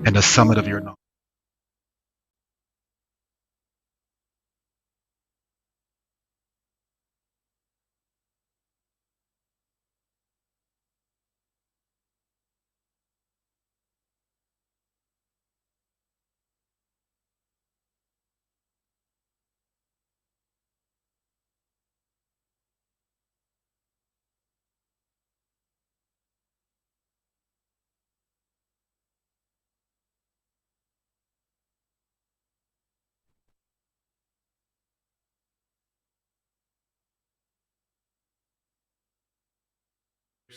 and the summit of your knowledge.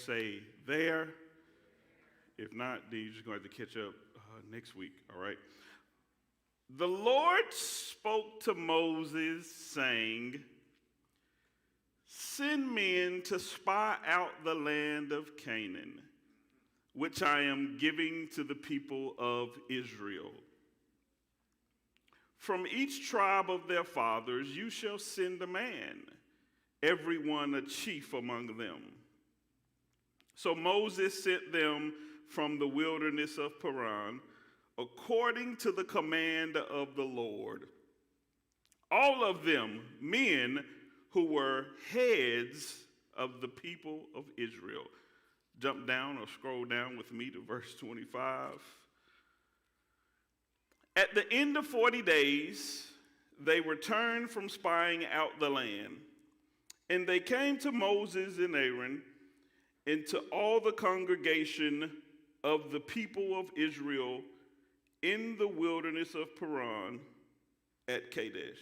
Say there. If not, then you're just going to have to catch up next week, all right? The Lord spoke to Moses, saying, "Send men to spy out the land of Canaan, which I am giving to the people of Israel. From each tribe of their fathers you shall send a man, everyone a chief among them." So Moses sent them from the wilderness of Paran, according to the command of the Lord. All of them men who were heads of the people of Israel. Jump down or scroll down with me to verse 25. At the end of 40 days, they returned from spying out the land, and they came to Moses and Aaron and to all the congregation of the people of Israel in the wilderness of Paran at Kadesh.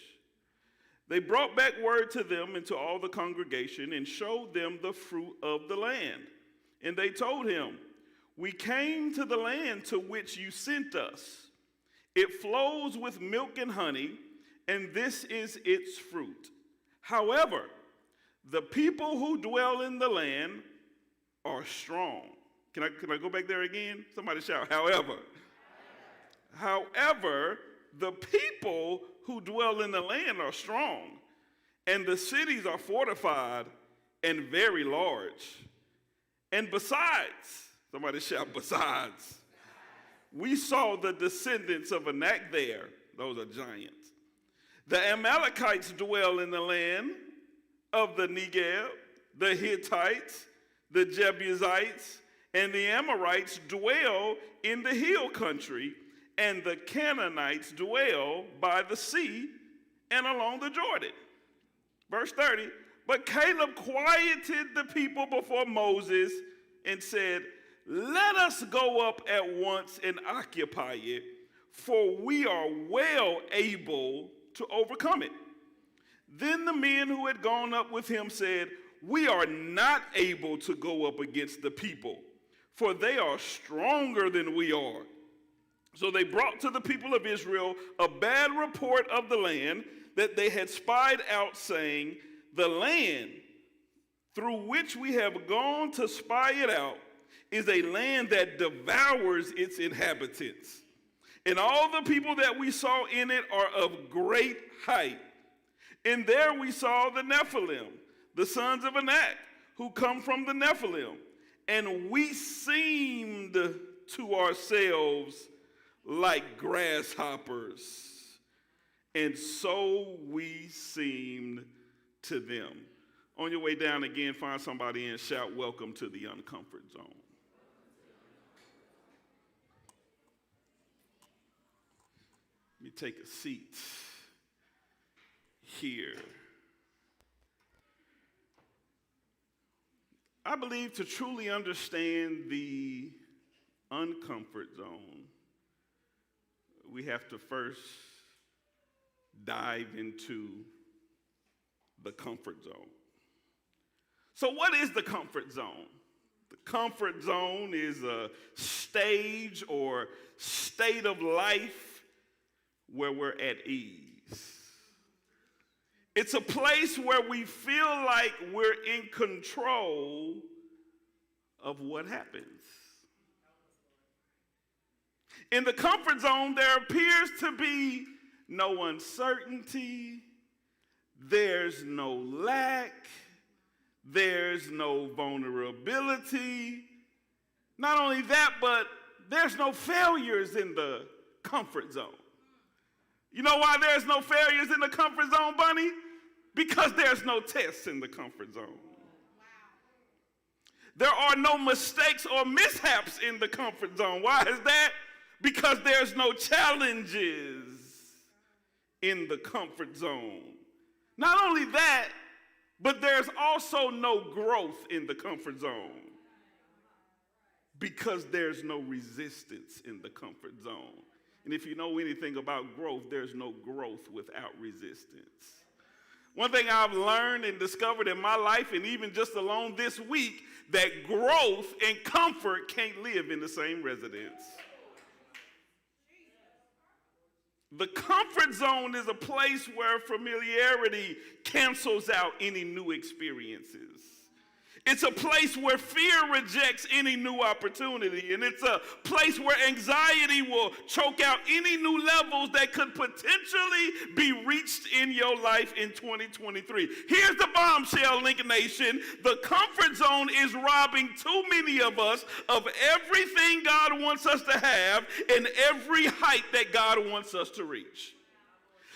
They brought back word to them and to all the congregation and showed them the fruit of the land. And they told him, "We came to the land to which you sent us. It flows with milk and honey, and this is its fruit. However, the people who dwell in the land are strong." Can I go back there again? Somebody shout, however. However, the people who dwell in the land are strong, and the cities are fortified and very large. And besides, somebody shout, besides, we saw the descendants of Anak there. Those are giants. The Amalekites dwell in the land of the Negev, the Hittites, the Jebusites, and the Amorites dwell in the hill country, and the Canaanites dwell by the sea and along the Jordan. Verse 30, but Caleb quieted the people before Moses and said, "Let us go up at once and occupy it, for we are well able to overcome it." Then the men who had gone up with him said, "We are not able to go up against the people, for they are stronger than we are." So they brought to the people of Israel a bad report of the land that they had spied out, saying, "The land through which we have gone to spy it out is a land that devours its inhabitants. And all the people that we saw in it are of great height. And there we saw the Nephilim, the sons of Anak, who come from the Nephilim. And we seemed to ourselves like grasshoppers, and so we seemed to them." On your way down again, find somebody and shout, "Welcome to the Uncomfort Zone." Let me take a seat here. I believe to truly understand the uncomfort zone, we have to first dive into the comfort zone. So what is the comfort zone? The comfort zone is a stage or state of life where we're at ease. It's a place where we feel like we're in control of what happens. In the comfort zone, there appears to be no uncertainty, there's no lack, there's no vulnerability. Not only that, but there's no failures in the comfort zone. You know why there's no failures in the comfort zone, Bunny? Because there's no tests in the comfort zone. There are no mistakes or mishaps in the comfort zone. Why is that? Because there's no challenges in the comfort zone. Not only that, but there's also no growth in the comfort zone. Because there's no resistance in the comfort zone. And if you know anything about growth, there's no growth without resistance. One thing I've learned and discovered in my life, and even just alone this week, that growth and comfort can't live in the same residence. The comfort zone is a place where familiarity cancels out any new experiences. It's a place where fear rejects any new opportunity. And it's a place where anxiety will choke out any new levels that could potentially be reached in your life in 2023. Here's the bombshell, Lincoln Nation. The comfort zone is robbing too many of us of everything God wants us to have and every height that God wants us to reach.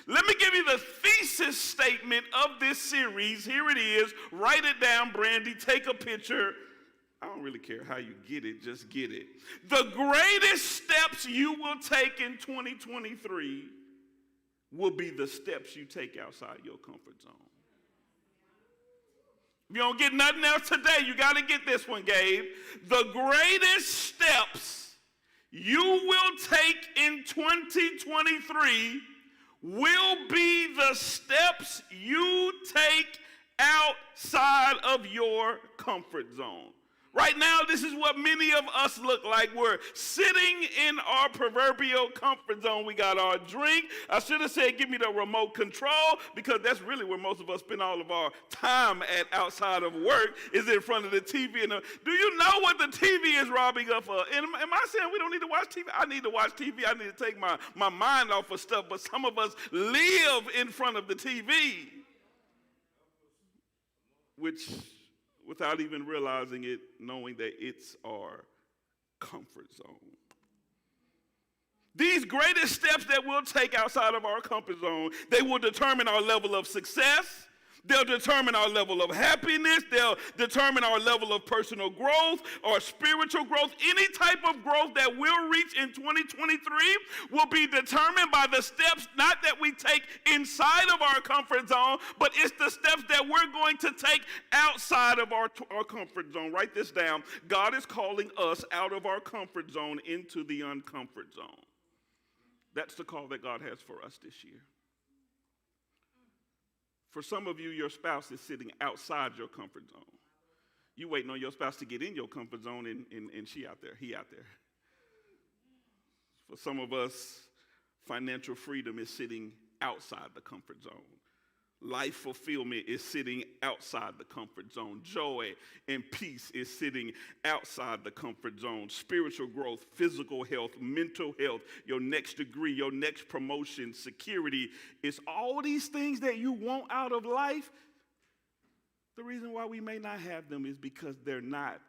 Let me give you the thesis statement of this series. Here it is. Write it down, Brandy. Take a picture. I don't really care how you get it. Just get it. The greatest steps you will take in 2023 will be the steps you take outside your comfort zone. If you don't get nothing else today, you got to get this one, Gabe. The greatest steps you will take in 2023 will be the steps you take outside of your comfort zone. Right now, this is what many of us look like. We're sitting in our proverbial comfort zone. We got our drink. I should have said, give me the remote control, because that's really where most of us spend all of our time at outside of work, is in front of the TV. Do you know what the TV is robbing us of? And am I saying we don't need to watch TV? I need to watch TV. I need to take my mind off of stuff. But some of us live in front of the TV, which, without even realizing it, knowing that it's our comfort zone. These greatest steps that we'll take outside of our comfort zone, they will determine our level of success. They'll determine our level of happiness. They'll determine our level of personal growth or spiritual growth. Any type of growth that we'll reach in 2023 will be determined by the steps, not that we take inside of our comfort zone, but it's the steps that we're going to take outside of our comfort zone. Write this down. God is calling us out of our comfort zone into the uncomfort zone. That's the call that God has for us this year. For some of you, your spouse is sitting outside your comfort zone. You waiting on your spouse to get in your comfort zone, and she out there, he out there. For some of us, financial freedom is sitting outside the comfort zone. Life fulfillment is sitting outside the comfort zone. Joy and peace is sitting outside the comfort zone. Spiritual growth, physical health, mental health, your next degree, your next promotion, security, it's all these things that you want out of life. The reason why we may not have them is because they're not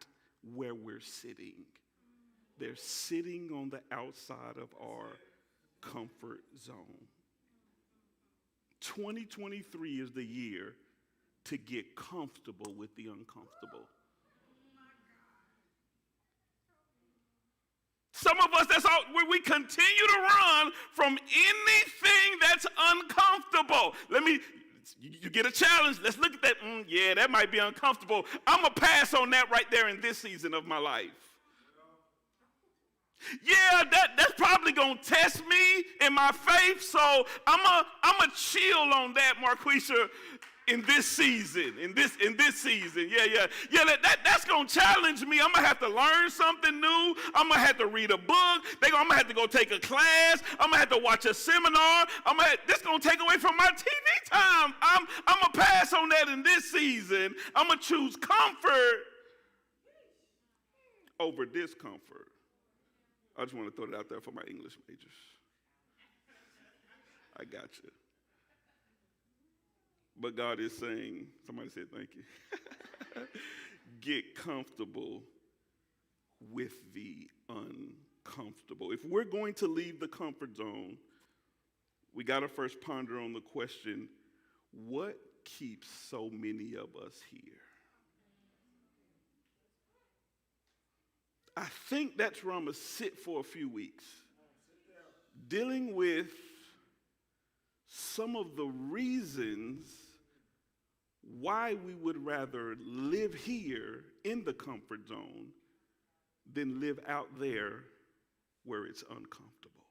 where we're sitting. They're sitting on the outside of our comfort zone. 2023 is the year to get comfortable with the uncomfortable. Some of us, that's all, where we continue to run from anything that's uncomfortable. You get a challenge. Let's look at that. Yeah, that might be uncomfortable. I'm going to pass on that right there in this season of my life. Yeah, that's probably going to test me in my faith, so I'm a chill on that, Marquisha, in this season, in this season. Yeah, that's going to challenge me. I'm going to have to learn something new. I'm going to have to read a book. I'm going to have to go take a class. I'm going to have to watch a seminar. This is going to take away from my TV time. I'm going to pass on that in this season. I'm going to choose comfort over discomfort. I just want to throw it out there for my English majors. I got you. But God is saying, somebody said thank you. Get comfortable with the uncomfortable. comfortable. If we're going to leave the comfort zone, we got to first ponder on the question, what keeps so many of us here? I think that's where I'm going to sit for a few weeks, dealing with some of the reasons why we would rather live here in the comfort zone than live out there where it's uncomfortable.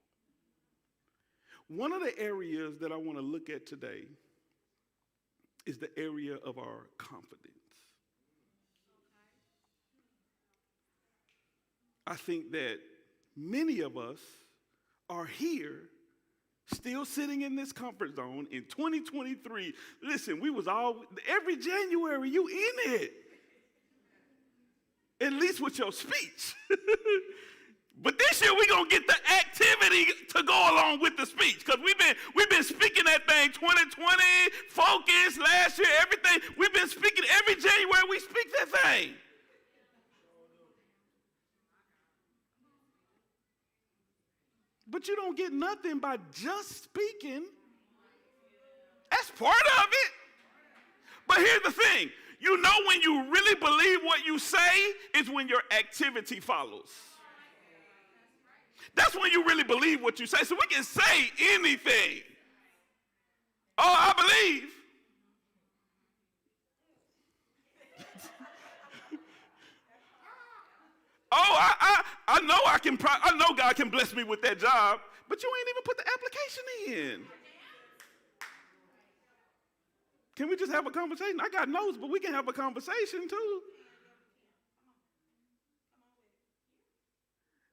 One of the areas that I want to look at today is the area of our confidence. I think that many of us are here still sitting in this comfort zone in 2023. Listen, every January you in it. At least with your speech. But this year we're going to get the activity to go along with the speech. Because we've been speaking that thing 2020, focus, last year, everything. We've been speaking every January we speak that thing. But you don't get nothing by just speaking. That's part of it. But here's the thing. You know when you really believe what you say is when your activity follows. That's when you really believe what you say. So we can say anything. Oh, I believe. Oh, I know God can bless me with that job, but you ain't even put the application in. Can we just have a conversation? I got notes, but we can have a conversation too.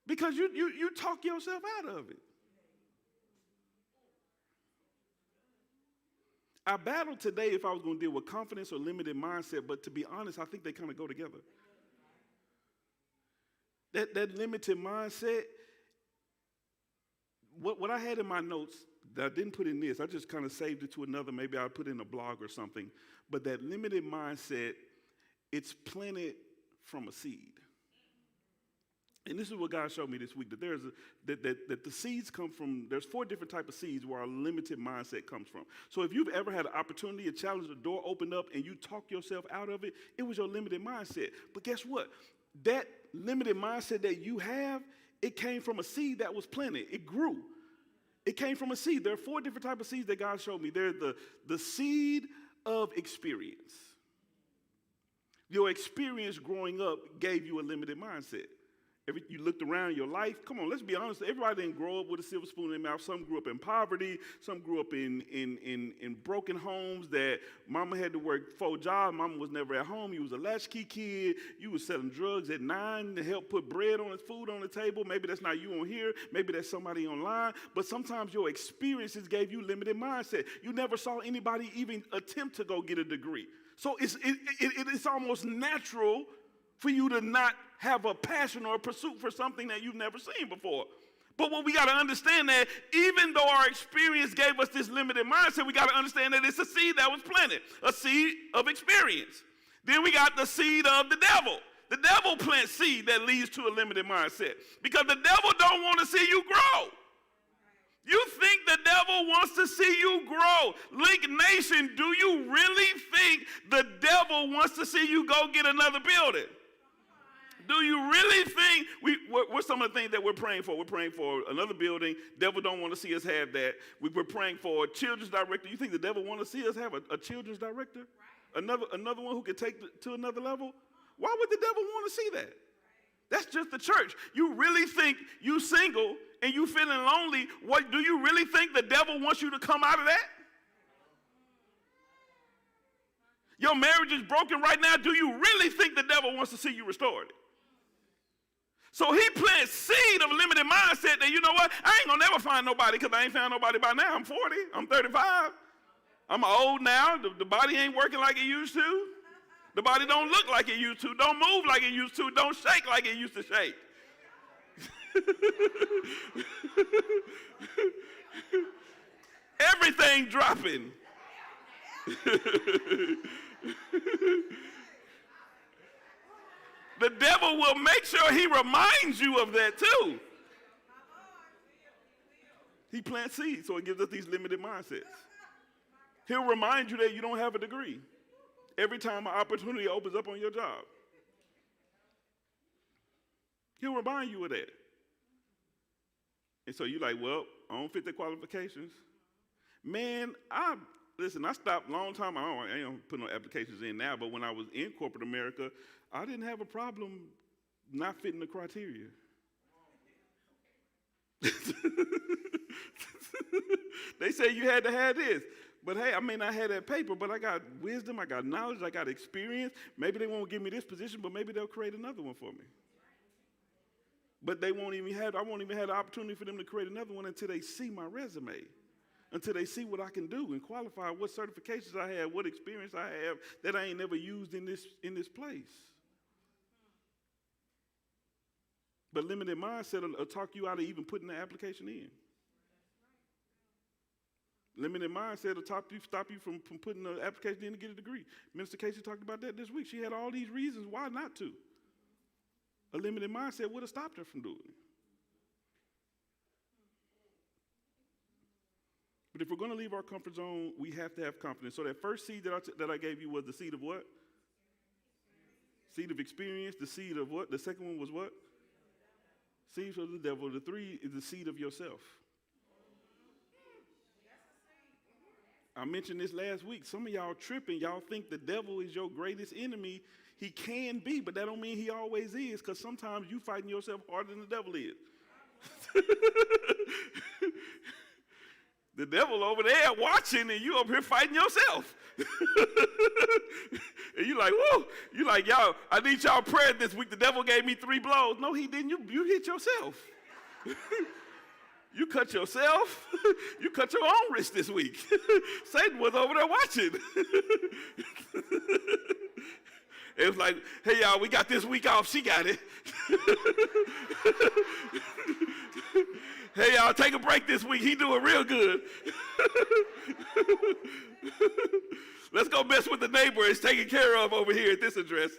Because you talk yourself out of it. I battled today if I was going to deal with confidence or limited mindset, but to be honest, I think they kind of go together. That limited mindset, what I had in my notes that I didn't put in this, I just kind of saved it to another, maybe I'll put in a blog or something, but that limited mindset, it's planted from a seed. And this is what God showed me this week, that that the seeds come from, there's 4 different types of seeds where our limited mindset comes from. So if you've ever had an opportunity, a challenge, the door opened up, and you talk yourself out of it, it was your limited mindset. But guess what? That limited mindset that you have, it came from a seed that was planted. It grew. It came from a seed. There are 4 different types of seeds that God showed me. There's the seed of experience. Your experience growing up gave you a limited mindset. You looked around your life. Come on, let's be honest. Everybody didn't grow up with a silver spoon in their mouth. Some grew up in poverty. Some grew up in broken homes that mama had to work 4 jobs. Mama was never at home. You was a latchkey kid. You was selling drugs at 9 to help put bread on food on the table. Maybe that's not you on here. Maybe that's somebody online. But sometimes your experiences gave you limited mindset. You never saw anybody even attempt to go get a degree. So it's almost natural for you to not have a passion or a pursuit for something that you've never seen before. But what we got to understand that even though our experience gave us this limited mindset, we got to understand that it's a seed that was planted, a seed of experience. Then we got the seed of the devil. The devil plants seed that leads to a limited mindset because the devil don't want to see you grow. You think the devil wants to see you grow. Link Nation, do you really think the devil wants to see you go get another building? Do you really think, what's some of the things that we're praying for? We're praying for another building. Devil don't want to see us have that. We're praying for a children's director. You think the devil want to see us have a children's director? Right. Another one who can take to another level? Why would the devil want to see that? That's just the church. You really think you single and you feeling lonely, do you really think the devil wants you to come out of that? Your marriage is broken right now. Do you really think the devil wants to see you restored? So he plants seed of a limited mindset that, you know what, I ain't going to never find nobody because I ain't found nobody by now. I'm 40. I'm 35. I'm old now. The body ain't working like it used to. The body don't look like it used to. Don't move like it used to. Don't shake like it used to shake. Everything dropping. The devil will make sure he reminds you of that too. He plants seeds, so it gives us these limited mindsets. He'll remind you that you don't have a degree every time an opportunity opens up on your job. He'll remind you of that. And so you're like, well, I don't fit the qualifications. Man, I stopped a long time. I ain't putting no applications in now, but when I was in corporate America, I didn't have a problem not fitting the criteria. They say you had to have this. But hey, I may not have that paper, but I got wisdom, I got knowledge, I got experience. Maybe they won't give me this position, but maybe they'll create another one for me. But I won't even have the opportunity for them to create another one until they see my resume, until they see what I can do and qualify, what certifications I have, what experience I have that I ain't never used in this place. But limited mindset will talk you out of even putting the application in. Limited mindset will stop you from putting the application in to get a degree. Minister Casey talked about that this week. She had all these reasons why not to. A limited mindset would have stopped her from doing it. But if we're going to leave our comfort zone, we have to have confidence. So that first seed that I gave you was the seed of what? Seed of experience. The seed of what? The second one was what? Seed of the devil. The 3 is the seed of yourself. I mentioned this last week. Some of y'all tripping. Y'all think the devil is your greatest enemy. He can be, but that don't mean he always is, because sometimes you fighting yourself harder than the devil is. The devil over there watching, and you up here fighting yourself. And you like, whoa. You like, y'all, I need y'all prayer this week. The devil gave me 3 blows. No, he didn't. You hit yourself. You cut yourself. You cut your own wrist this week. Satan was over there watching. It was like, hey, y'all, we got this week off. She got it. Hey, y'all, take a break this week. He doing real good. Let's go mess with the neighbor. It's taken care of over here at this address.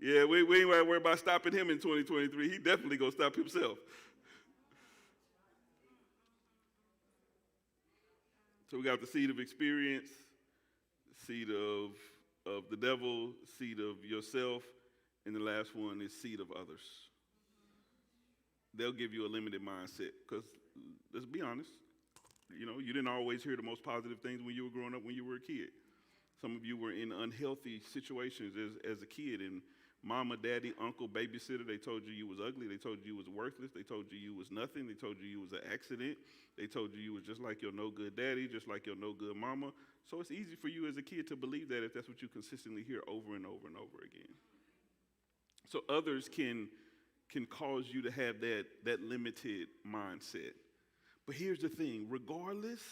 Yeah, we ain't worried about stopping him in 2023. He definitely going to stop himself. So we got the seed of experience, the seed of the devil, seed of yourself, and the last one is seed of others. They'll give you a limited mindset because, let's be honest, you didn't always hear the most positive things when you were growing up when you were a kid. Some of you were in unhealthy situations as a kid, and mama, daddy, uncle, babysitter, they told you was ugly. They told you was worthless. They told you was nothing. They told you was an accident. They told you was just like your no-good daddy, just like your no-good mama. So it's easy for you as a kid to believe that if that's what you consistently hear over and over and over again. So others can cause you to have that limited mindset. But here's the thing, regardless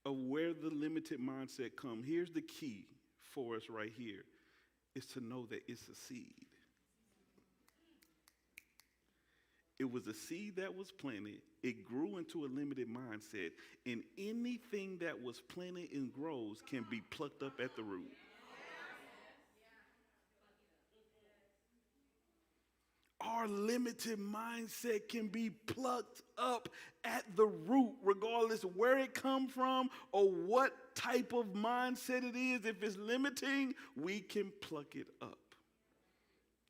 of where the limited mindset comes, here's the key for us right here, is to know that it's a seed. It was a seed that was planted. It grew into a limited mindset. And anything that was planted and grows can be plucked up at the root. Our limited mindset can be plucked up at the root, regardless of where it comes from or what type of mindset it is. If it's limiting, we can pluck it up.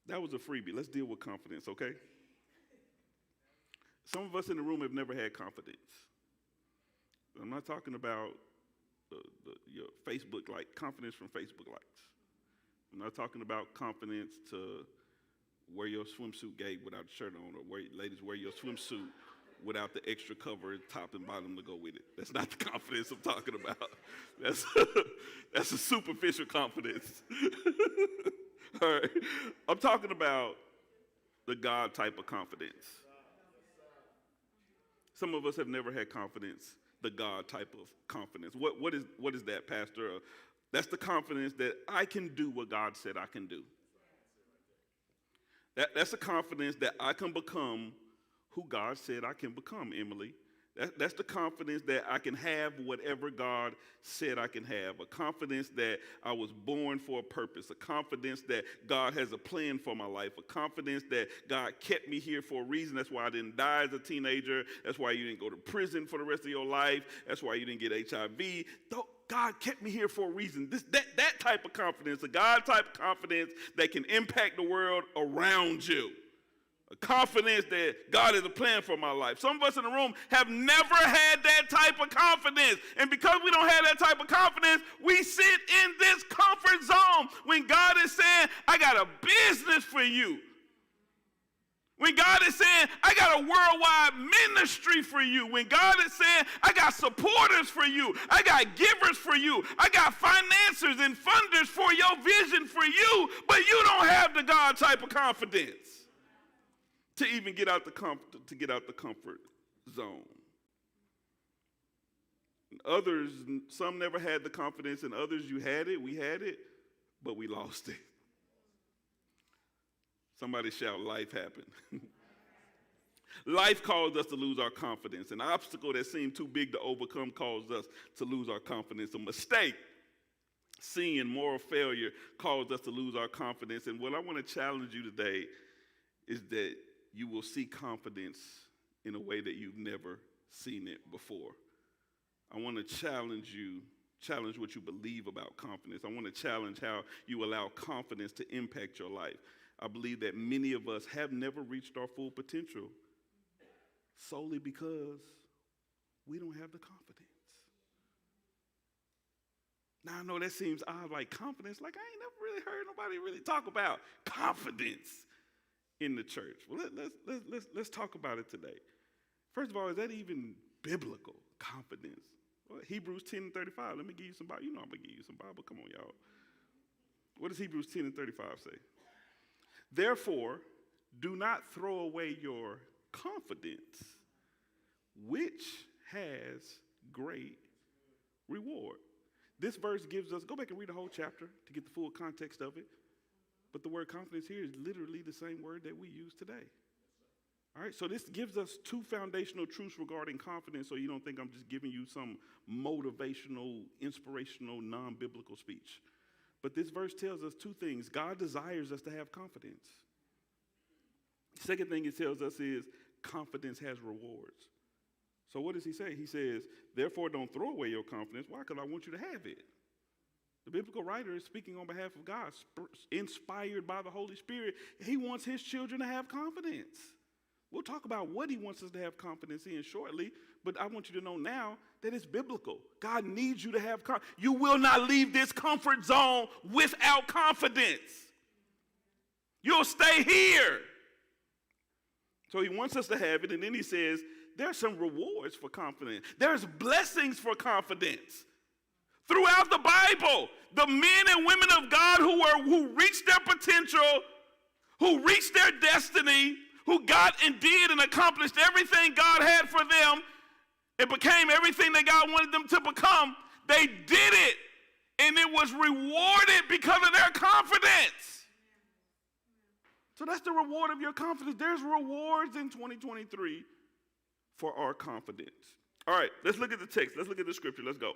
That was a freebie. Let's deal with confidence, okay? Some of us in the room have never had confidence. I'm not talking about your Facebook confidence from Facebook likes. I'm not talking about confidence to wear your swimsuit gate without a shirt on, or ladies wear your swimsuit without the extra cover, top and bottom to go with it. That's not the confidence I'm talking about. That's a superficial confidence. All right. I'm talking about the God type of confidence. Some of us have never had confidence, the God type of confidence. What is that, Pastor? That's the confidence that I can do what God said I can do. That's a confidence that I can become who God said I can become, Emily. That's the confidence that I can have whatever God said I can have. A confidence that I was born for a purpose. A confidence that God has a plan for my life. A confidence that God kept me here for a reason. That's why I didn't die as a teenager. That's why you didn't go to prison for the rest of your life. That's why you didn't get HIV. God kept me here for a reason. That type of confidence, a God type of confidence that can impact the world around you. A confidence that God has a plan for my life. Some of us in the room have never had that type of confidence. And because we don't have that type of confidence, we sit in this comfort zone when God is saying, I got a business for you. When God is saying, I got a worldwide ministry for you. When God is saying, I got supporters for you. I got givers for you. I got financiers and funders for your vision for you. But you don't have the God type of confidence to even get out the comfort zone. And others, some never had the confidence, and others, you had it, we had it, but we lost it. Somebody shout, life happened. Life caused us to lose our confidence. An obstacle that seemed too big to overcome caused us to lose our confidence. A mistake, sin, moral failure caused us to lose our confidence. And what I want to challenge you today is that you will see confidence in a way that you've never seen it before. I want to challenge what you believe about confidence. I want to challenge how you allow confidence to impact your life. I believe that many of us have never reached our full potential solely because we don't have the confidence. Now, I know that seems odd, like confidence, like I ain't never really heard nobody really talk about confidence in the church. Well, let's talk about it today. First of all, is that even biblical confidence? Well, Hebrews 10:35. Let me give you some Bible. You know I'm going to give you some Bible. Come on, y'all. What does Hebrews 10:35 say? Therefore, do not throw away your confidence, which has great reward. This verse gives us, go back and read the whole chapter to get the full context of it. But the word confidence here is literally the same word that we use today. All right, so this gives us two foundational truths regarding confidence, so you don't think I'm just giving you some motivational, inspirational, non-biblical speech. But this verse tells us two things. God desires us to have confidence. The second thing it tells us is confidence has rewards. So what does he say? He says, therefore don't throw away your confidence. Why? Because I want you to have it. The biblical writer is speaking on behalf of God, inspired by the Holy Spirit. He wants his children to have confidence. We'll talk about what he wants us to have confidence in shortly, but I want you to know now that it's biblical. God needs you to have confidence. You will not leave this comfort zone without confidence. You'll stay here. So he wants us to have it, and then he says, there's some rewards for confidence. There's blessings for confidence. Throughout the Bible, the men and women of God who reached their potential, who reached their destiny, who got and did and accomplished everything God had for them, and became everything that God wanted them to become, they did it, and it was rewarded because of their confidence. So that's the reward of your confidence. There's rewards in 2023 for our confidence. All right, let's look at the text. Let's look at the scripture. Let's go.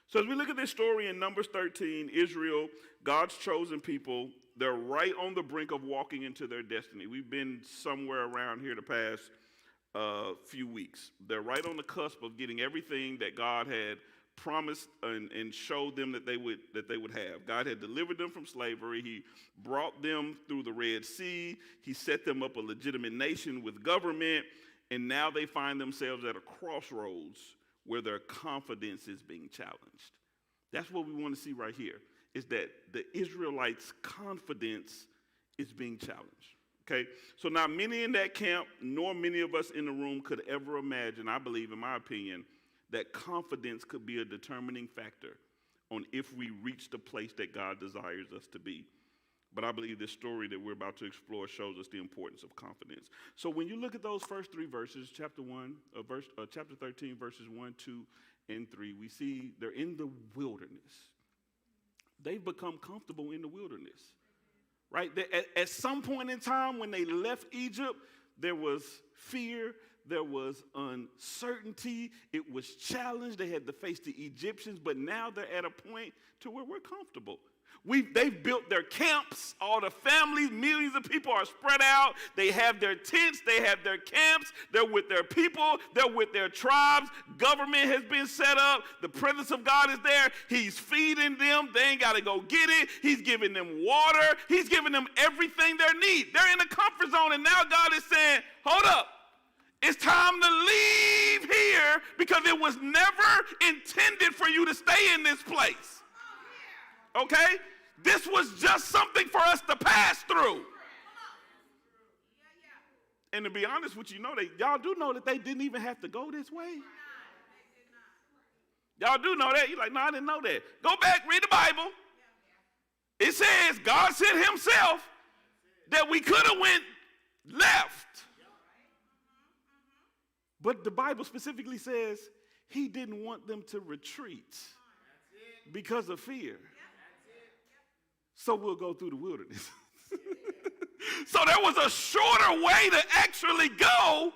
So as we look at this story in Numbers 13, Israel, God's chosen people, they're right on the brink of walking into their destiny. We've been somewhere around here the past few weeks. They're right on the cusp of getting everything that God had promised and showed them that they would have. God had delivered them from slavery. He brought them through the Red Sea. He set them up a legitimate nation with government. And now they find themselves at a crossroads where their confidence is being challenged. That's what we want to see right here, is that the Israelites' confidence is being challenged. Okay? So not many in that camp, nor many of us in the room could ever imagine, I believe, in my opinion, that confidence could be a determining factor on if we reach the place that God desires us to be. But I believe this story that we're about to explore shows us the importance of confidence. So when you look at those first three verses, chapter 13, verses 1, 2, and 3, we see they're in the wilderness. They've become comfortable in the wilderness, right? At some point in time when they left Egypt, there was fear, There was uncertainty. It was challenged. They had to face the Egyptians, but now they're at a point to where we're comfortable. They've built their camps. All the families, millions of people are spread out. They have their tents. They have their camps. They're with their people. They're with their tribes. Government has been set up. The presence of God is there. He's feeding them. They ain't got to go get it. He's giving them water. He's giving them everything they need. They're in a comfort zone, and now God is saying, hold up. It's time to leave here because it was never intended for you to stay in this place. Okay? This was just something for us to pass through. And to be honest with you, y'all do know that they didn't even have to go this way. Y'all do know that. You're like, no, I didn't know that. Go back, read the Bible. It says God sent himself that we could have went left. But the Bible specifically says he didn't want them to retreat because of fear. So we'll go through the wilderness. So there was a shorter way to actually go,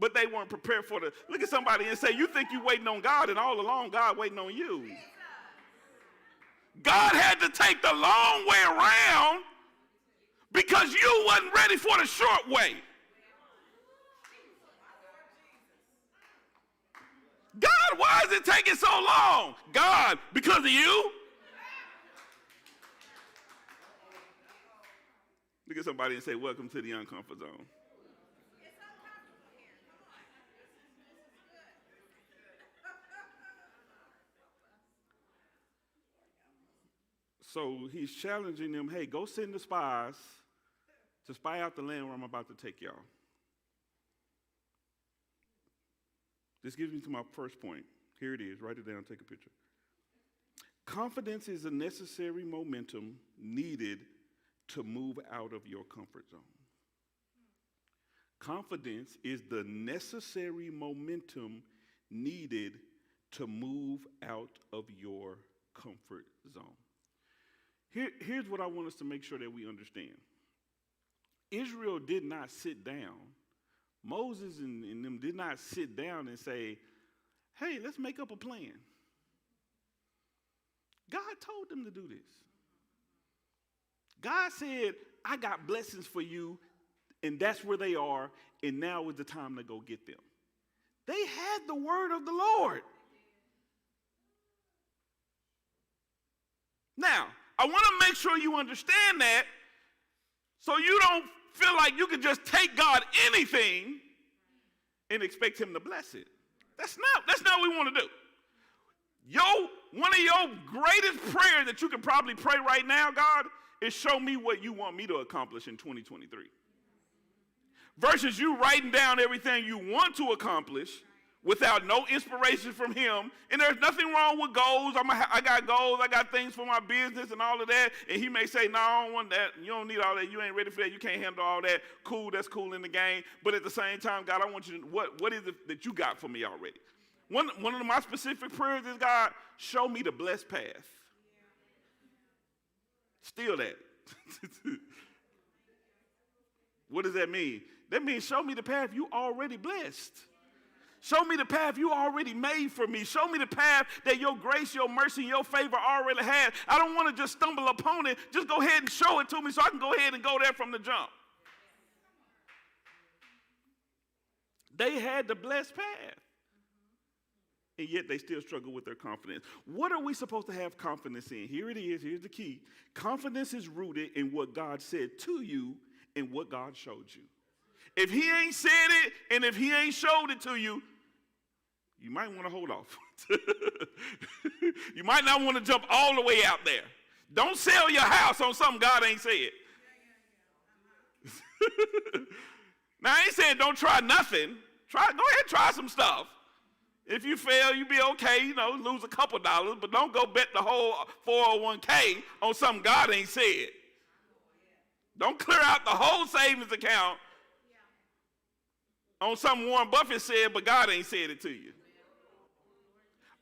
but they weren't prepared for the. Look at somebody and say, you think you're waiting on God, and all along God waiting on you. God had to take the long way around because you wasn't ready for the short way. God, why is it taking so long? God, because of you? Look at somebody and say, welcome to the uncomfort zone. It's uncomfortable here. Come on. This is good. So he's challenging them, hey, go send the spies to spy out the land where I'm about to take y'all. This gives me to my first point. Here it is. Write it down. Take a picture. Confidence is a necessary momentum needed to move out of your comfort zone. Confidence is the necessary momentum needed to move out of your comfort zone. Here's what I want us to make sure that we understand. Israel did not sit down. Moses and them did not sit down and say, hey, let's make up a plan. God told them to do this. God said, I got blessings for you, and that's where they are, and now is the time to go get them. They had the word of the Lord. Now, I want to make sure you understand that so you don't feel like you can just take God anything and expect him to bless it. That's not what we want to do. One of your greatest prayers that you can probably pray right now, God, is show me what you want me to accomplish in 2023. Versus you writing down everything you want to accomplish without no inspiration from him. And there's nothing wrong with goals. I got goals. I got things for my business and all of that. And he may say, no, I don't want that. You don't need all that. You ain't ready for that. You can't handle all that. Cool, that's cool in the game. But at the same time, God, I want you to, what is it that you got for me already? One of my specific prayers is, God, show me the blessed path. Steal that. What does that mean? That means show me the path you already blessed. Show me the path you already made for me. Show me the path that your grace, your mercy, your favor already had. I don't want to just stumble upon it. Just go ahead and show it to me so I can go ahead and go there from the jump. They had the blessed path. And yet they still struggle with their confidence. What are we supposed to have confidence in? Here it is. Here's the key. Confidence is rooted in what God said to you and what God showed you. If he ain't said it and if he ain't showed it to you, you might want to hold off. You might not want to jump all the way out there. Don't sell your house on something God ain't said. Now, I ain't saying don't try nothing. Go ahead and try some stuff. If you fail, you be okay, lose a couple dollars, but don't go bet the whole 401k on something God ain't said. Don't clear out the whole savings account on something Warren Buffett said, but God ain't said it to you.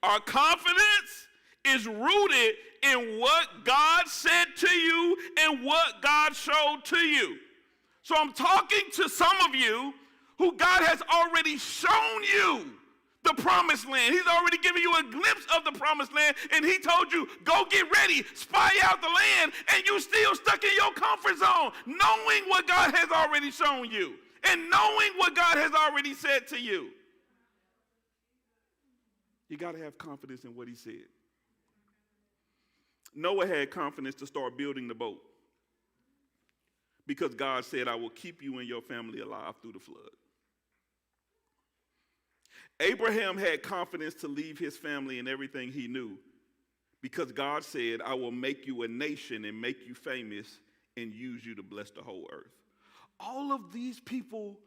Our confidence is rooted in what God said to you and what God showed to you. So I'm talking to some of you who God has already shown you the promised land. He's already given you a glimpse of the promised land, and he told you, go get ready, spy out the land, and you still stuck in your comfort zone, knowing what God has already shown you and knowing what God has already said to you. You got to have confidence in what he said. Noah had confidence to start building the boat because God said, I will keep you and your family alive through the flood. Abraham had confidence to leave his family and everything he knew because God said, I will make you a nation and make you famous and use you to bless the whole earth. All of these people,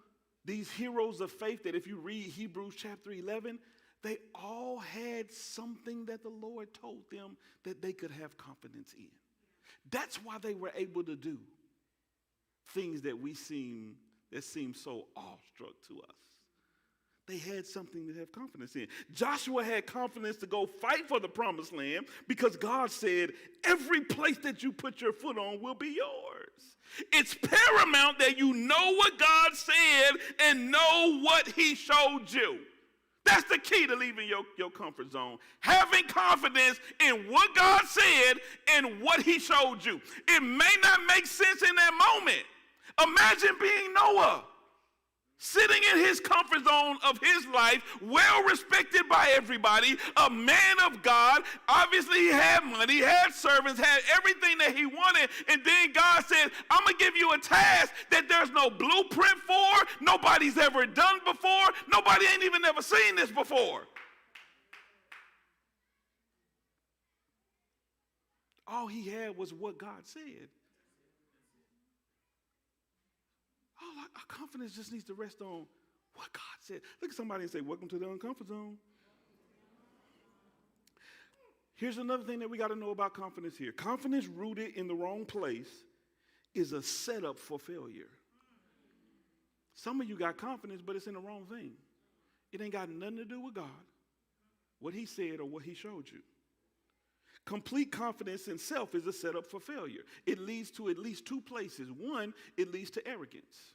these heroes of faith that if you read Hebrews chapter 11, they all had something that the Lord told them that they could have confidence in. That's why they were able to do things that seem so awestruck to us. They had something to have confidence in. Joshua had confidence to go fight for the promised land because God said, every place that you put your foot on will be yours. It's paramount that you know what God said and know what he showed you. That's the key to leaving your comfort zone. Having confidence in what God said and what he showed you. It may not make sense in that moment. Imagine being Noah, sitting in his comfort zone of his life, well respected by everybody, a man of God. Obviously he had money, had servants, had everything that he wanted. And then God said, I'm going to give you a task that there's no blueprint for, nobody's ever done before, nobody ain't even ever seen this before. All he had was what God said. Our confidence just needs to rest on what God said. Look at somebody and say, welcome to the uncomfort zone. Here's another thing that we got to know about confidence here. Confidence rooted in the wrong place is a setup for failure. Some of you got confidence, but it's in the wrong thing. It ain't got nothing to do with God, what he said or what he showed you. Complete confidence in self is a setup for failure. It leads to at least two places. One, it leads to arrogance.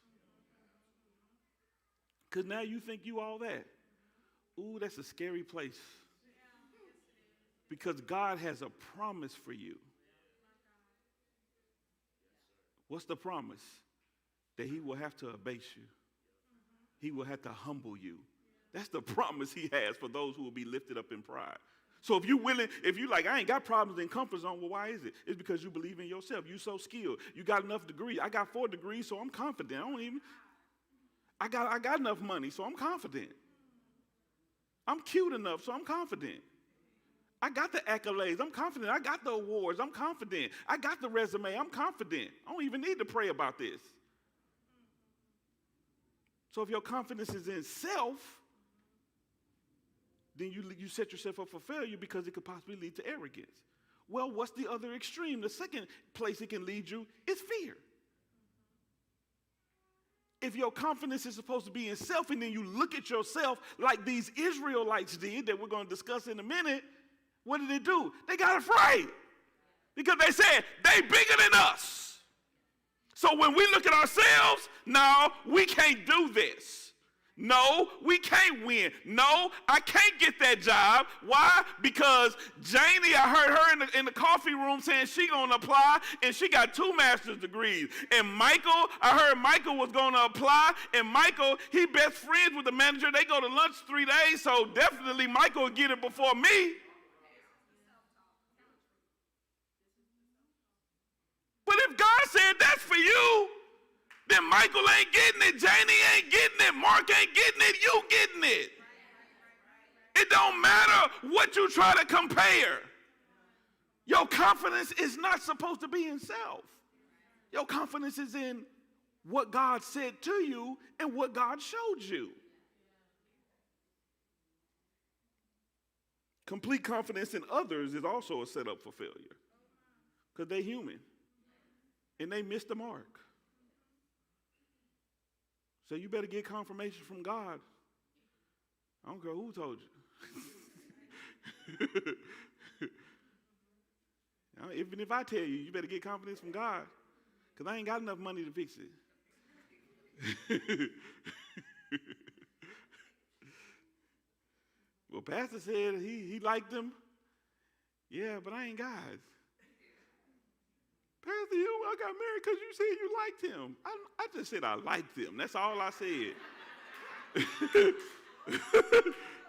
Because now you think you all that. Ooh, that's a scary place. Because God has a promise for you. What's the promise? That he will have to abase you. He will have to humble you. That's the promise he has for those who will be lifted up in pride. So if you're like, I ain't got problems in comfort zone, well, why is it? It's because you believe in yourself. You're so skilled. You got enough degrees. I got 4 degrees, so I'm confident. I got enough money, so I'm confident. I'm cute enough, so I'm confident. I got the accolades. I'm confident. I got the awards. I'm confident. I got the resume. I'm confident. I don't even need to pray about this. So if your confidence is in self, then you set yourself up for failure because it could possibly lead to arrogance. Well, what's the other extreme? The second place it can lead you is fear. If your confidence is supposed to be in self and then you look at yourself like these Israelites did that we're going to discuss in a minute, what did they do? They got afraid because they said, they bigger than us. So when we look at ourselves, no, we can't do this. No, we can't win. No, I can't get that job. Why? Because Janie, I heard her in the coffee room saying she gonna apply, and she got 2 master's degrees. And Michael, I heard Michael was gonna apply, and Michael, he best friends with the manager. They go to lunch 3 days, so definitely Michael will get it before me. But if God said that's for you, then Michael ain't getting it, Janie ain't getting it, Mark ain't getting it, you getting it. It don't matter what you try to compare. Your confidence is not supposed to be in self. Your confidence is in what God said to you and what God showed you. Complete confidence in others is also a setup for failure because they're human and they miss the mark. So you better get confirmation from God. I don't care who told you. Even if I tell you, you better get confidence from God because I ain't got enough money to fix it. Well, Pastor said he liked them. Yeah, but I ain't God. Pastor, I got married because you said you liked him. I just said I liked him. That's all I said.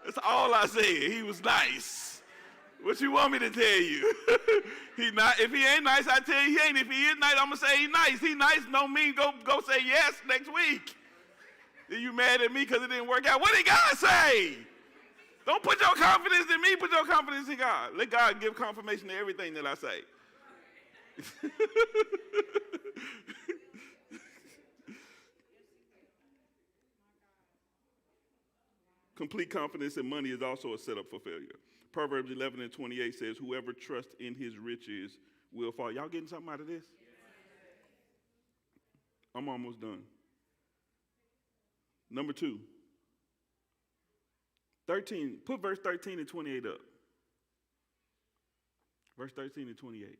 That's all I said. He was nice. What you want me to tell you? He not. If he ain't nice, I tell you he ain't. If he is nice, I'm gonna say he nice. He nice don't mean go say yes next week. Then you mad at me because it didn't work out? What did God say? Don't put your confidence in me. Put your confidence in God. Let God give confirmation to everything that I say. Complete confidence in money is also a setup for failure. Proverbs 11:28 says, whoever trusts in his riches will fall. Y'all getting something out of this? I'm almost done. Number 2. 13. Put verse 13 and 28 up. Verse 13 and 28.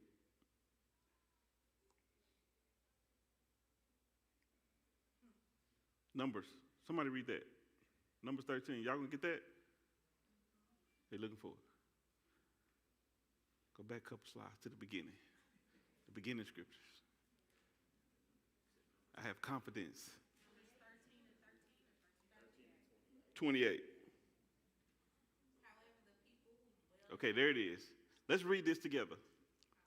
Numbers. Somebody read that. Numbers 13. Y'all gonna get that? They looking for it. Go back a couple slides to the beginning. The beginning scriptures. I have confidence. 28. Okay, there it is. Let's read this together.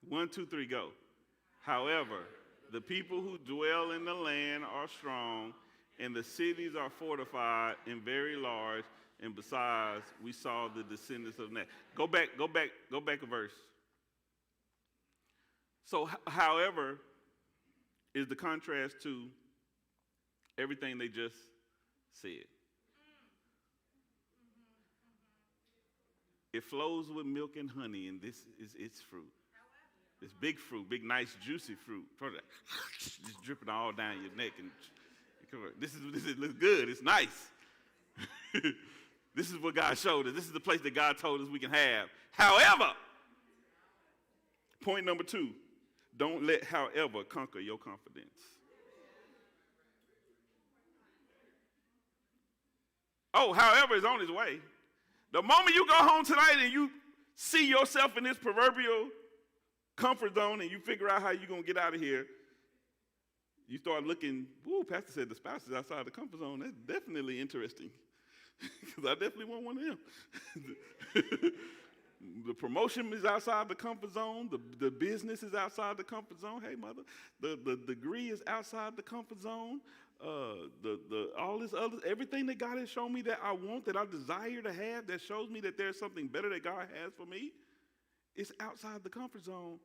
1, 2, 3, go. However, the people who dwell in the land are strong, and the cities are fortified and very large, and besides, we saw the descendants of Anak. Go back a verse. So, however, is the contrast to everything they just said. It flows with milk and honey, and this is its fruit. It's big fruit, big, nice, juicy fruit. Just dripping all down your neck. And this looks good. It's nice. This is what God showed us. This is the place that God told us we can have. However, point number 2, don't let however conquer your confidence. Oh, however is on his way. The moment you go home tonight and you see yourself in this proverbial comfort zone and you figure out how you're going to get out of here, you start looking, ooh, Pastor said the spouse is outside the comfort zone. That's definitely interesting. Because I definitely want one of them. The promotion is outside the comfort zone. The business is outside the comfort zone. Hey, mother. The degree is outside the comfort zone. All this other, everything that God has shown me that I want, that I desire to have, that shows me that there's something better that God has for me, it's outside the comfort zone.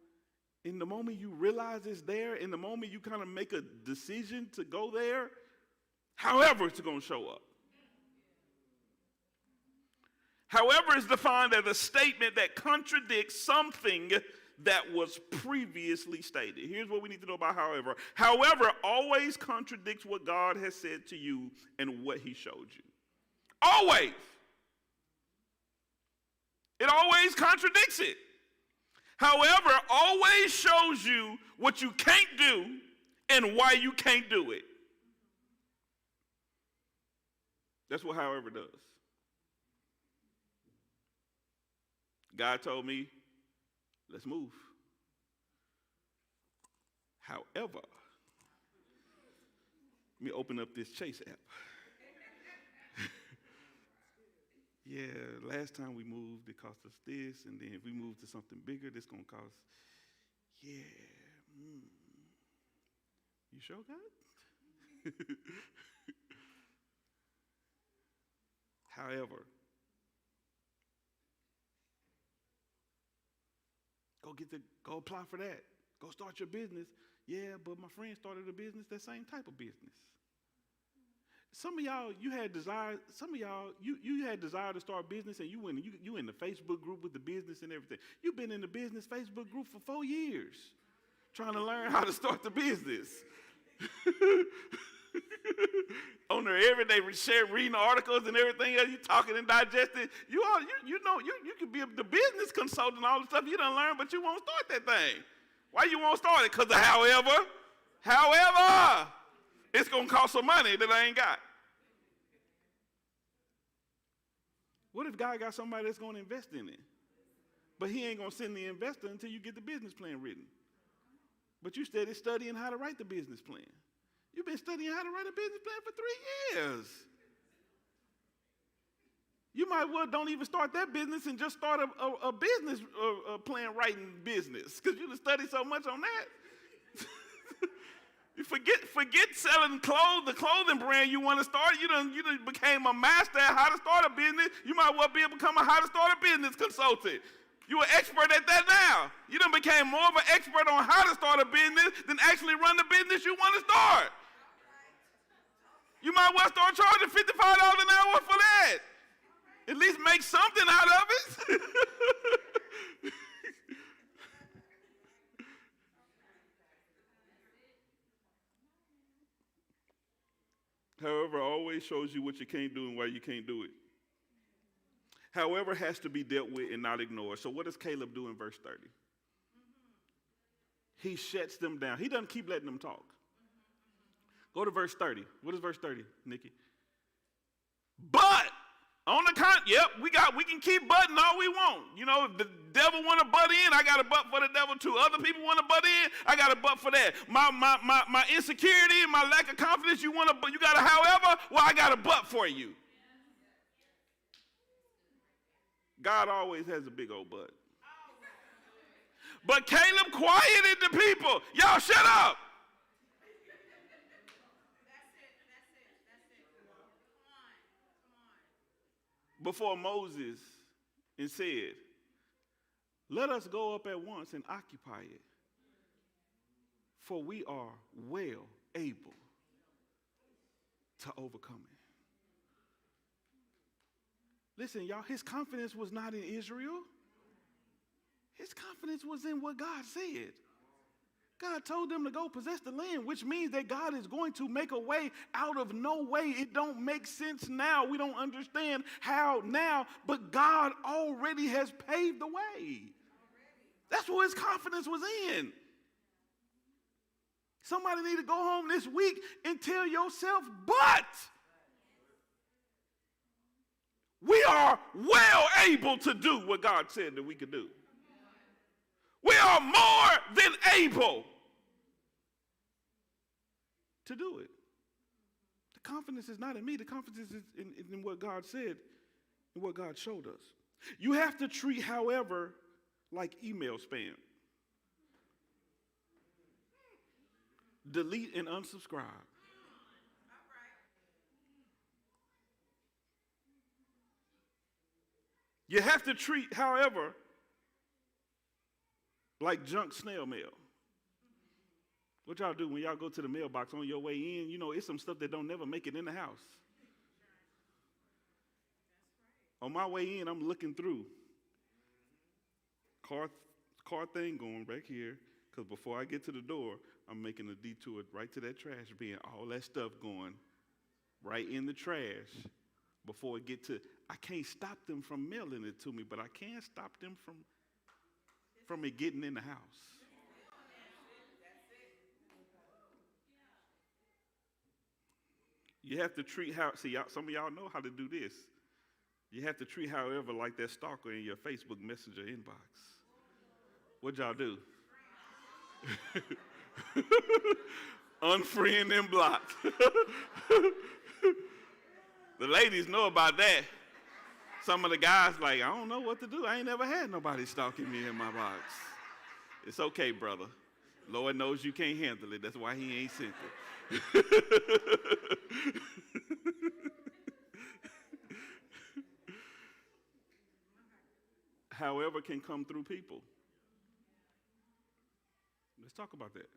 In the moment you realize it's there, in the moment you kind of make a decision to go there, however it's going to show up. However is defined as a statement that contradicts something that was previously stated. Here's what we need to know about however. However always contradicts what God has said to you and what he showed you. Always. It always contradicts it. However always shows you what you can't do and why you can't do it. That's what however does. God told me, let's move. However, let me open up this Chase app. Yeah, last time we moved, it cost us this, and then if we move to something bigger, this going to cost, yeah. You sure, God? However, go apply for that. Go start your business. Yeah, but my friend started a business, that same type of business. Some of y'all, you had desire to start a business, and you in the Facebook group with the business and everything. You've been in the business Facebook group for 4 years trying to learn how to start the business. On there every day, reading articles and everything else, you talking and digesting. You could be the business consultant and all the stuff you done learned, but you won't start that thing. Why you won't start it? Because of however, it's going to cost some money that I ain't got. What if God got somebody that's going to invest in it? But he ain't going to send the investor until you get the business plan written. But you steady studying how to write the business plan. You've been studying how to write a business plan for 3 years. You might well don't even start that business and just start a business plan writing business, because you done studied so much on that. You forget selling clothes, the clothing brand you want to start. You done became a master at how to start a business. You might well be able to become a how to start a business consultant. You're an expert at that now. You done became more of an expert on how to start a business than actually run the business you want to start. You might well start charging $55 an hour for that. At least make something out of it. However, always shows you what you can't do and why you can't do it. However, has to be dealt with and not ignored. So what does Caleb do in verse 30? He shuts them down. He doesn't keep letting them talk. Go to verse 30. What is verse 30, Nikki? But on the we can keep butting all we want. You know, if the devil want to butt in, I got a butt for the devil too. Other people want to butt in, I got a butt for that. My insecurity and my lack of confidence, you got a however, well, I got a butt for you. God always has a big old butt. But Caleb quieted the people. Y'all shut up. Before Moses, and said, let us go up at once and occupy it, for we are well able to overcome it. Listen, y'all, his confidence was not in Israel. His confidence was in what God said. God told them to go possess the land, which means that God is going to make a way out of no way. It don't make sense now. We don't understand how now, but God already has paved the way. That's what his confidence was in. Somebody need to go home this week and tell yourself, but we are well able to do what God said that we could do. We are more than able to do it. The confidence is not in me. The confidence is in what God said and what God showed us. You have to treat, however, like email spam. Delete and unsubscribe. You have to treat, however, like junk snail mail. What y'all do when y'all go to the mailbox on your way in? You know, it's some stuff that don't never make it in the house. On my way in, I'm looking through. Car thing going back here, because before I get to the door, I'm making a detour right to that trash bin. All that stuff going right in the trash before it get to, I can't stop them from mailing it to me, but I can stop them from it getting in the house. You have to treat some of y'all know how to do this. You have to treat, however, like that stalker in your Facebook Messenger inbox. What y'all do? Unfriend and block. The ladies know about that. Some of the guys like, I don't know what to do. I ain't never had nobody stalking me in my box. It's okay, brother. Lord knows you can't handle it. That's why he ain't sent it. However can come through people. Let's talk about that.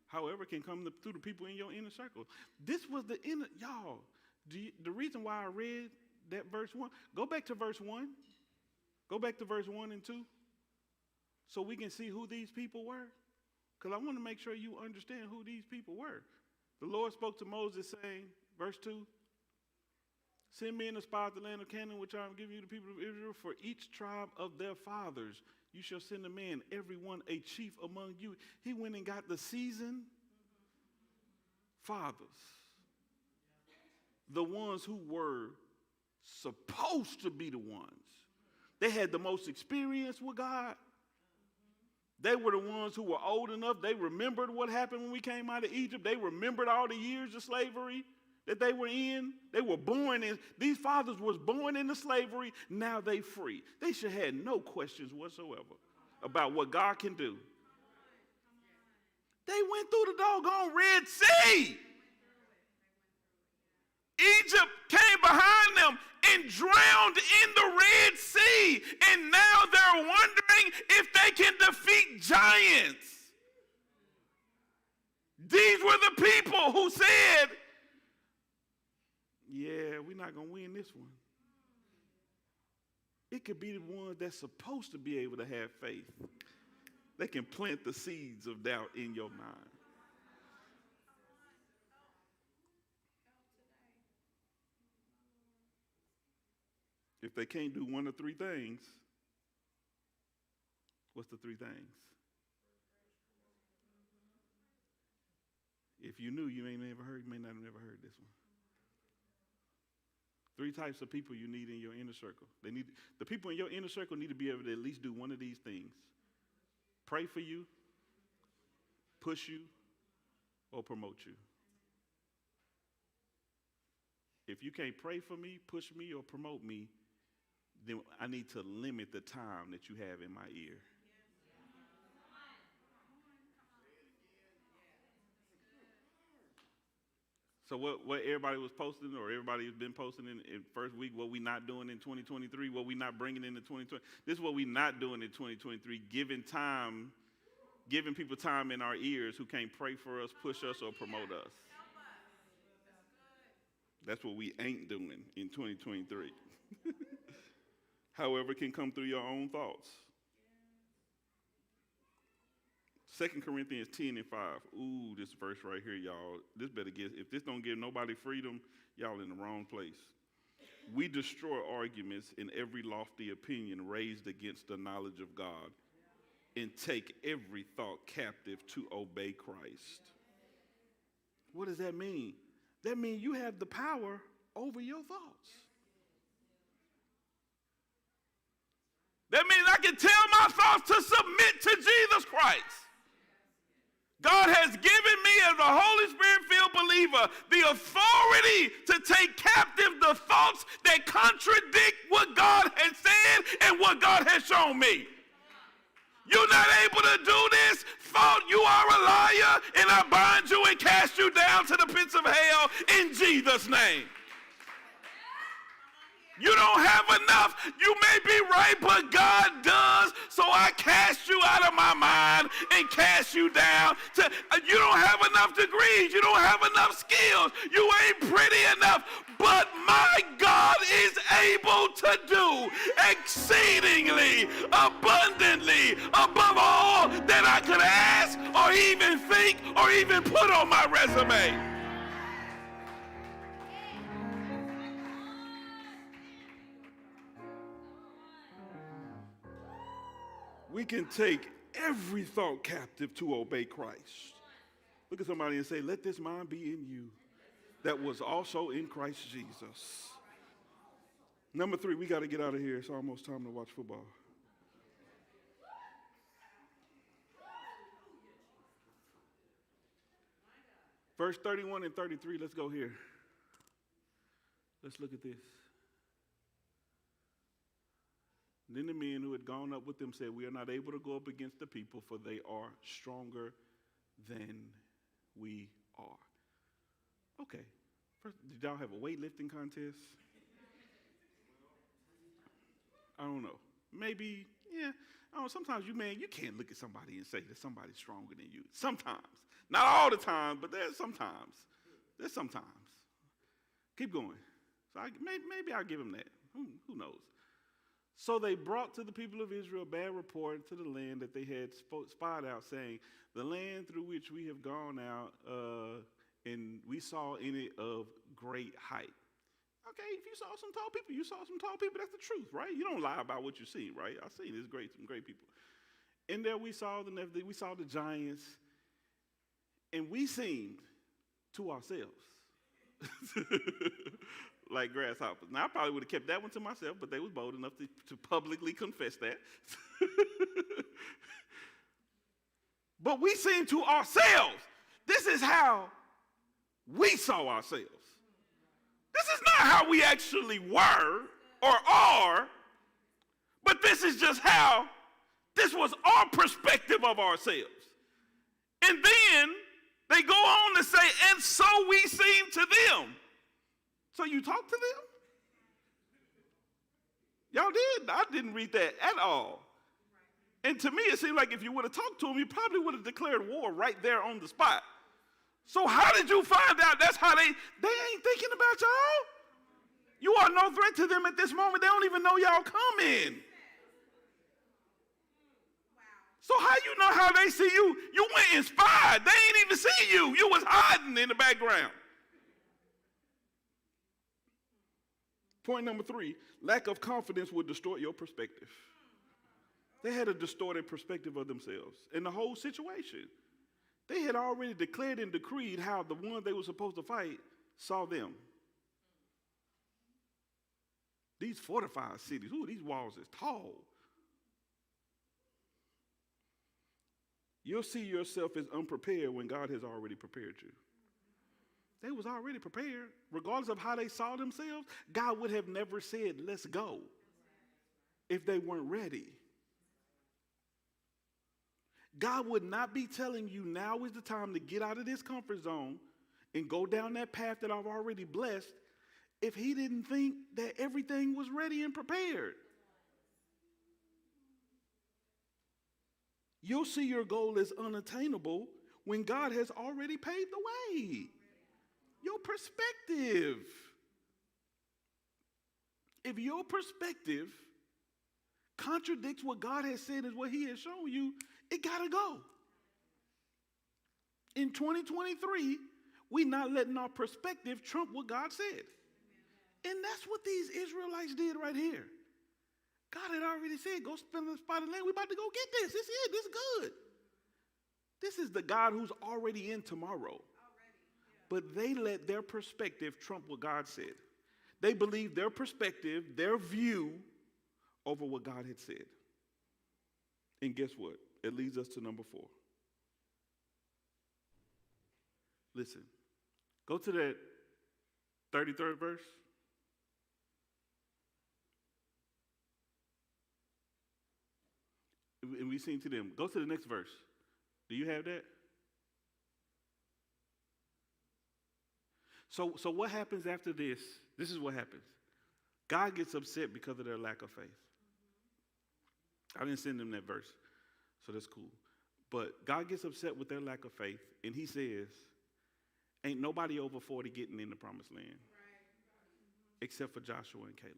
However can come through the people in your inner circle. This was the inner, y'all, the reason why I read that verse 1, go back to verse 1. Go back to verse 1 and 2 so we can see who these people were. Because I want to make sure you understand who these people were. The Lord spoke to Moses saying, verse 2, send men to spy out the land of Canaan, which I am giving you the people of Israel. For each tribe of their fathers, you shall send a man, every one a chief among you. He went and got the seasoned fathers, the ones who were supposed to be the ones. They had the most experience with God. They were the ones who were old enough. They remembered what happened when we came out of Egypt. They remembered all the years of slavery that they were in. They were born in, these fathers was born into slavery. Now they free. They should have had no questions whatsoever about what God can do. They went through the doggone Red Sea. Egypt came behind them and drowned in the Red Sea. And now they're wondering if they can defeat giants. These were the people who said, yeah, we're not going to win this one. It could be the ones that's supposed to be able to have faith. They can plant the seeds of doubt in your mind. If they can't do one of three things, what's the three things? If you knew, you may not have heard this one. Three types of people you need in your inner circle. The people in your inner circle need to be able to at least do one of these things. Pray for you, push you, or promote you. If you can't pray for me, push me, or promote me, then I need to limit the time that you have in my ear. So what everybody was posting, or everybody has been posting in first week, what we not doing in 2023, what we not bringing into 2020. This is what we not doing in 2023, giving people time in our ears who can't pray for us, push us, or promote us. That's what we ain't doing in 2023. However, it can come through your own thoughts. 2 Corinthians 10 and 5. Ooh, this verse right here, y'all. This better get, if this don't give nobody freedom, y'all in the wrong place. We destroy arguments in every lofty opinion raised against the knowledge of God and take every thought captive to obey Christ. What does that mean? That means you have the power over your thoughts. That means I can tell my thoughts to submit to Jesus Christ. God has given me, as a Holy Spirit-filled believer, the authority to take captive the thoughts that contradict what God has said and what God has shown me. You're not able to do this, thought, you are a liar, and I bind you and cast you down to the pits of hell in Jesus' name. You don't have enough. You may be right, but God does. So I cast you out of my mind and cast you down. You don't have enough degrees. You don't have enough skills. You ain't pretty enough. But my God is able to do exceedingly, abundantly, above all that I could ask or even think or even put on my resume. We can take every thought captive to obey Christ. Look at somebody and say, let this mind be in you that was also in Christ Jesus. Number 3, we got to get out of here. It's almost time to watch football. Verse 31 and 33, let's go here. Let's look at this. Then the men who had gone up with them said, we are not able to go up against the people, for they are stronger than we are. Okay. First, did y'all have a weightlifting contest? I don't know. Maybe, yeah. I don't know, sometimes you can't look at somebody and say that somebody's stronger than you. Sometimes. Not all the time, but there's sometimes. Keep going. So maybe I'll give him that. Who knows? So they brought to the people of Israel a bad report to the land that they had spied out, saying, the land through which we have gone out, and we saw in it of great height. Okay, if you saw some tall people, you saw some tall people. That's the truth, right? You don't lie about what you see, right? I see there's some great people. And there we saw the giants, and we seemed to ourselves Like grasshoppers. Now, I probably would have kept that one to myself, but they was bold enough to publicly confess that. But we seem to ourselves, this is how we saw ourselves. This is not how we actually were or are, but this is just how this was our perspective of ourselves. And then they go on to say, and so we seem to them. So you talk to them? Y'all did? I didn't read that at all. And to me, it seemed like if you would have talked to them, you probably would have declared war right there on the spot. So how did you find out that's how they ain't thinking about y'all? You are no threat to them at this moment. They don't even know y'all coming. So how you know how they see you? You went and spied. They ain't even see you. You was hiding in the background. Point number 3, lack of confidence will distort your perspective. They had a distorted perspective of themselves in the whole situation. They had already declared and decreed how the one they were supposed to fight saw them. These fortified cities, these walls is tall. You'll see yourself as unprepared when God has already prepared you. They was already prepared. Regardless of how they saw themselves, God would have never said, let's go, if they weren't ready. God would not be telling you now is the time to get out of this comfort zone and go down that path that I've already blessed if he didn't think that everything was ready and prepared. You'll see your goal as unattainable when God has already paved the way. Your perspective. If your perspective contradicts what God has said is what he has shown you, it got to go. In 2023, we're not letting our perspective trump what God said. And that's what these Israelites did right here. God had already said, go spend the spot of land. We're about to go get this. This is it. This is good. This is the God who's already in tomorrow. But they let their perspective trump what God said. They believed their perspective, their view, over what God had said. And guess what? It leads us to number 4. Listen, go to that 33rd verse. And we sing to them. Go to the next verse. Do you have that? So what happens after this? This is what happens. God gets upset because of their lack of faith. I didn't send them that verse, so that's cool. But God gets upset with their lack of faith, and he says, ain't nobody over 40 getting in the promised land except for Joshua and Caleb.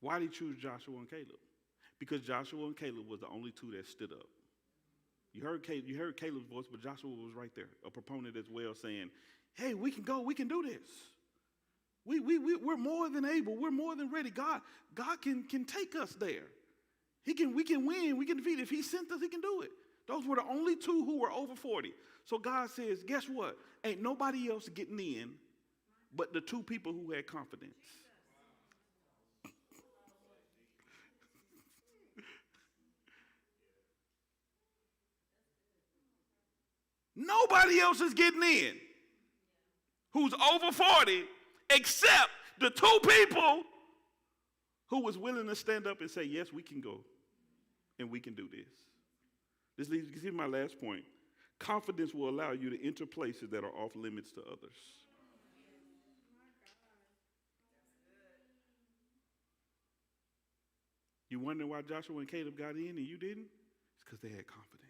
Why did he choose Joshua and Caleb? Because Joshua and Caleb was the only two that stood up. You heard Caleb's voice, but Joshua was right there, a proponent as well, saying, hey, we can go, we can do this. We're more than able, we're more than ready. God can take us there. We can win, we can defeat. If he sent us, he can do it. Those were the only two who were over 40. So God says, guess what? Ain't nobody else getting in but the two people who had confidence. Nobody else is getting in who's over 40 except the two people who was willing to stand up and say, yes, we can go and we can do this. This leads to my last point. Confidence will allow you to enter places that are off limits to others. You wonder why Joshua and Caleb got in and you didn't? It's because they had confidence.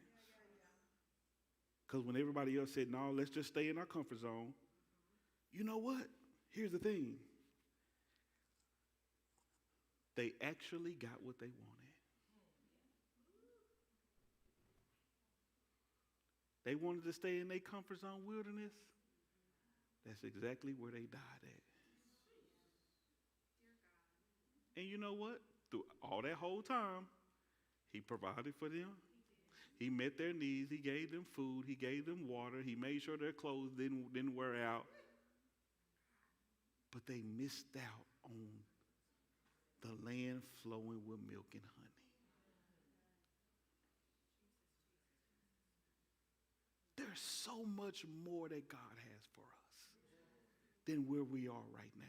Because when everybody else said, no, let's just stay in our comfort zone, you know what? Here's the thing. They actually got what they wanted. They wanted to stay in their comfort zone wilderness. That's exactly where they died at. And you know what? Through all that whole time, he provided for them. He met their needs. He gave them food. He gave them water. He made sure their clothes didn't wear out. But they missed out on the land flowing with milk and honey. There's so much more that God has for us than where we are right now.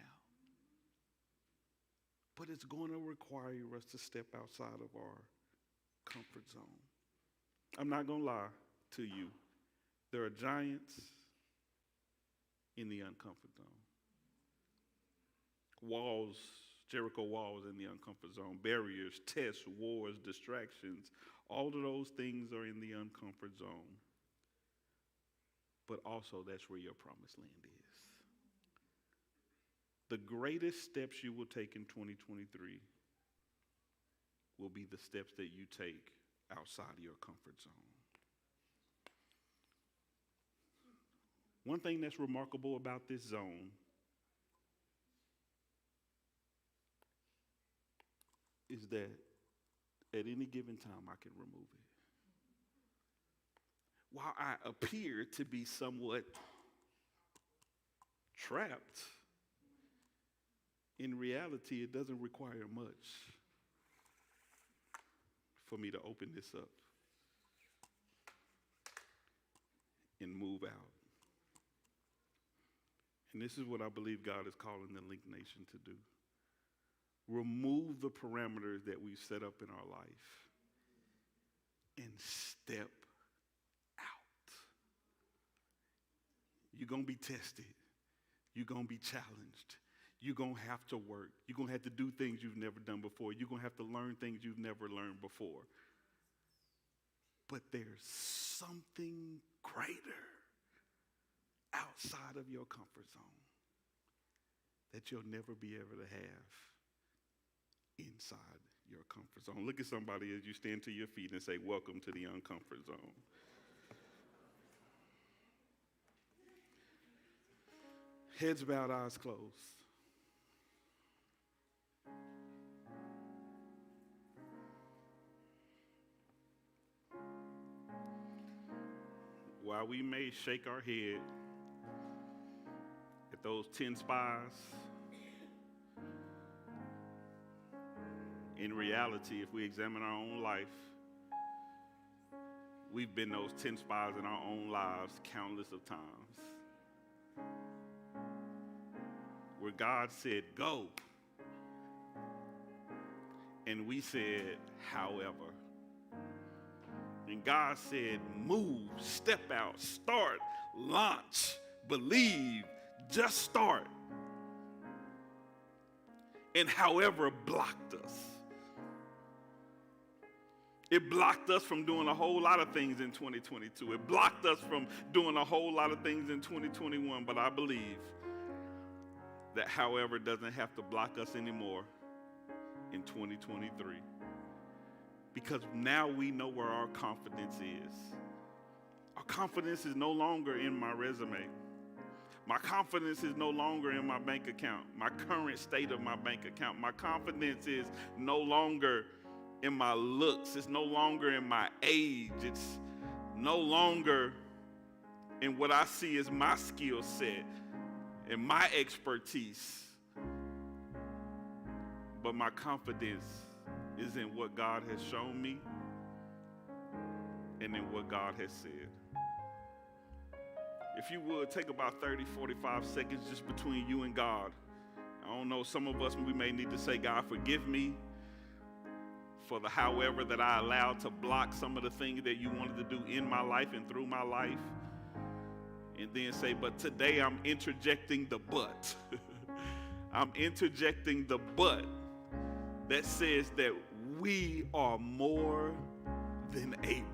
But it's going to require us to step outside of our comfort zone. I'm not going to lie to you. There are giants in the uncomfort zone. Walls, Jericho walls in the uncomfort zone. Barriers, tests, wars, distractions. All of those things are in the uncomfort zone. But also that's where your promised land is. The greatest steps you will take in 2023 will be the steps that you take outside of your comfort zone. One thing that's remarkable about this zone is that at any given time I can remove it. While I appear to be somewhat trapped, in reality, it doesn't require much for me to open this up and move out. And this is what I believe God is calling the Link Nation to do. Remove the parameters that we've set up in our life and step out. You're going to be tested. You're going to be challenged. You're going to have to work. You're going to have to do things you've never done before. You're going to have to learn things you've never learned before. But there's something greater outside of your comfort zone that you'll never be able to have inside your comfort zone. Look at somebody as you stand to your feet and say, welcome to the uncomfort zone. Heads bowed, eyes closed. While we may shake our head at those 10 spies, in reality, if we examine our own life, we've been those 10 spies in our own lives countless of times. Where God said, go. And we said, however. And God said, move, step out, start, launch, believe, just start. And however blocked us. It blocked us from doing a whole lot of things in 2022. It blocked us from doing a whole lot of things in 2021. But I believe that however doesn't have to block us anymore in 2023. Because now we know where our confidence is. Our confidence is no longer in my resume. My confidence is no longer in my bank account, my current state of my bank account. My confidence is no longer in my looks. It's no longer in my age. It's no longer in what I see as my skill set and my expertise. But my confidence is in what God has shown me and in what God has said. If you would, take about 30, 45 seconds just between you and God. I don't know, some of us, we may need to say, God, forgive me for the however that I allowed to block some of the things that you wanted to do in my life and through my life. And then say, but today I'm interjecting the but. I'm interjecting the but that says that we are more than able.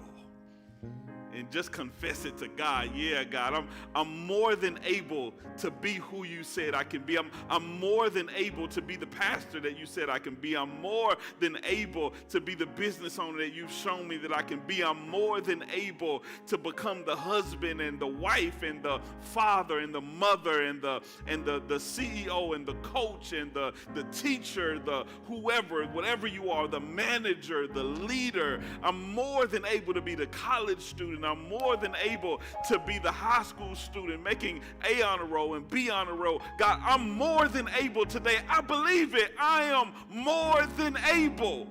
and just confess it to God. Yeah, God, I'm more than able to be who you said I can be. I'm more than able to be the pastor that you said I can be. I'm more than able to be the business owner that you've shown me that I can be. I'm more than able to become the husband and the wife and the father and the mother and the CEO and the coach and the teacher, the whoever, whatever you are, the manager, the leader. I'm more than able to be the college student. I'm more than able to be the high school student making A honor roll and B honor roll. God, I'm more than able today. I believe it. I am more than able.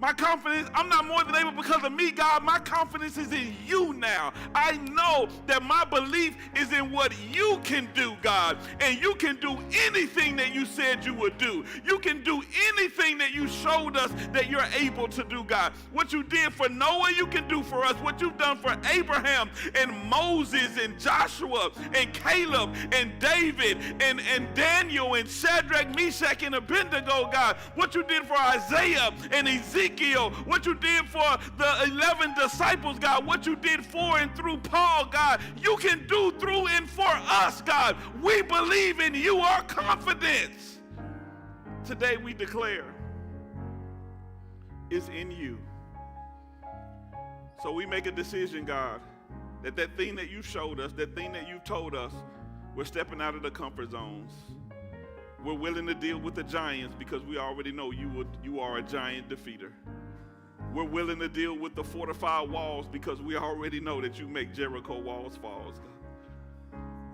My confidence, I'm not more than able because of me, God. My confidence is in you now. I know that my belief is in what you can do, God. And you can do anything that you said you would do. You can do anything that you showed us that you're able to do, God. What you did for Noah, you can do for us. What you've done for Abraham and Moses and Joshua and Caleb and David and Daniel and Shadrach, Meshach, and Abednego, God. What you did for Isaiah and Ezekiel, what you did for the 11 disciples, God, what you did for and through Paul, God, you can do through and for us, God. We believe in you, our confidence. Today we declare is in you. So we make a decision, God, that thing that you showed us, that thing that you told us, we're stepping out of the comfort zones. We're willing to deal with the giants because we already know you are a giant defeater. We're willing to deal with the fortified walls because we already know that you make Jericho walls fall, God.